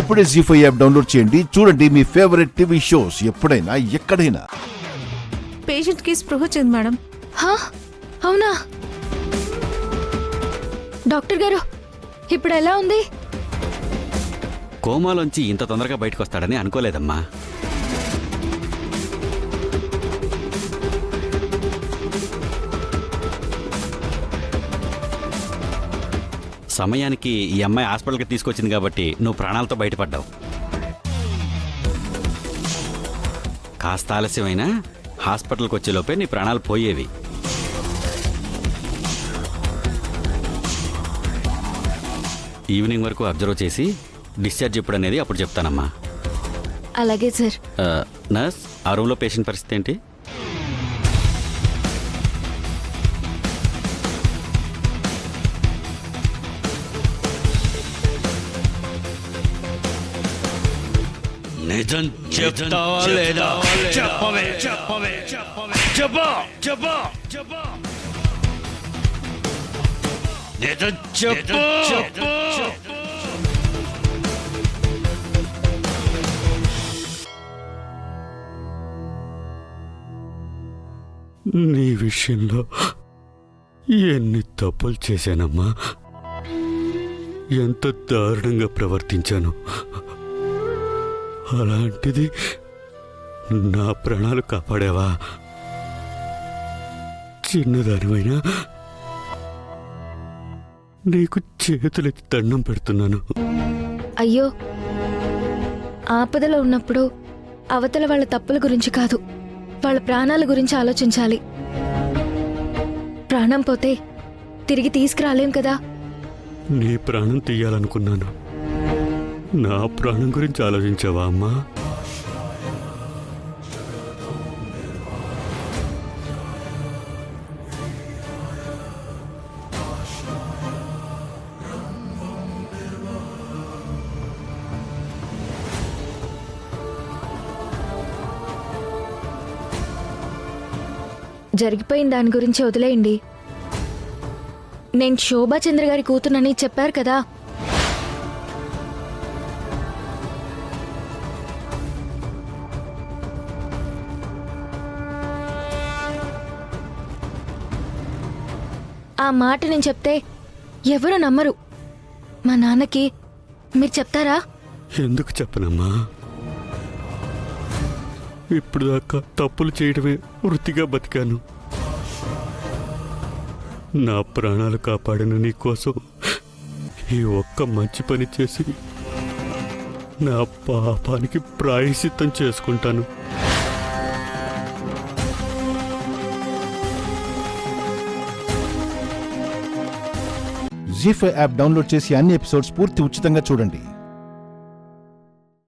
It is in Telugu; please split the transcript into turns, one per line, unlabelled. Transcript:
ఇప్పుడే జీ5 యాప్ డౌన్లోడ్ చేయండి. చూడండి మీ ఫేవరెట్ టీవీ షోస్ ఎప్పుడైనా ఎక్కడైనా.
పేషెంట్ కి స్పృహ వచ్చింది మేడం.
అవునా డాక్టర్ గారు, ఇప్పుడు ఎలా ఉంది?
కోమాలోంచి ఇంత తొందరగా బయటకు వస్తాడని అనుకోలేదమ్మా. సమయానికి ఈ అమ్మాయి హాస్పిటల్కి తీసుకొచ్చింది కాబట్టి నువ్వు ప్రాణాలతో బయటపడ్డావు. కాస్త ఆలస్యమైనా హాస్పిటల్కి వచ్చేలోపే నీ ప్రాణాలు పోయేవి. ఈవినింగ్ వరకు అబ్జర్వ్ చేసి డిశ్చార్జ్ ఎప్పుడు అనేది అప్పుడు చెప్తానమ్మా.
అలాగే సార్.
నర్స్, ఆ రూమ్లో పేషెంట్ పరిస్థితి ఏంటి?
నిజం చెప్తావా లేదా? చెప్పవే చెప్పవే చెప్పవే చెప్పు చెప్పు చెప్పు నిజం చెప్పు చెప్పు.
నీ విషయంలో ఎన్ని తప్పులు చేశానమ్మా, ఎంత దారుణంగా ప్రవర్తించాను. అలాంటిది నా ప్రాణాలు కాపాడావా? చిన్నదానివైనా నీకు చేతులెత్తి దండం పెడుతున్నాను.
అయ్యో, ఆపదలో ఉన్నప్పుడు అవతల వాళ్ళ తప్పుల గురించి కాదు, వాళ్ళ ప్రాణాల గురించి ఆలోచించాలి. ప్రాణం పోతే తిరిగి తీసుకురాలేం కదా.
నీ ప్రాణం తీయాలనుకున్నాను, నా ప్రాణం గురించి ఆలోచించావా అమ్మా?
జరిగిపోయిన దాని గురించి వదిలేయండి. నేను శోభాచంద్ర గారి కూతునని చెప్పారు కదా. ఆ మాట నేను చెప్తే ఎవరు నమ్మరు. మా నాన్నకి మీరు చెప్తారా?
ఎందుకు చెప్పనమ్మా? ఇప్పుడు దాకా తప్పులు చేయడమే వృత్తిగా బతికాను. నా ప్రాణాలు కాపాడిన నీకోసం ఈ ఒక్క మంచి పని చేసి నా పాపానికి ప్రాయశ్చిత్తం చేసుకుంటాను.
జీ5 యాప్ డౌన్లోడ్ చేసి అన్ని ఎపిసోడ్స్ పూర్తి ఉచితంగా చూడండి.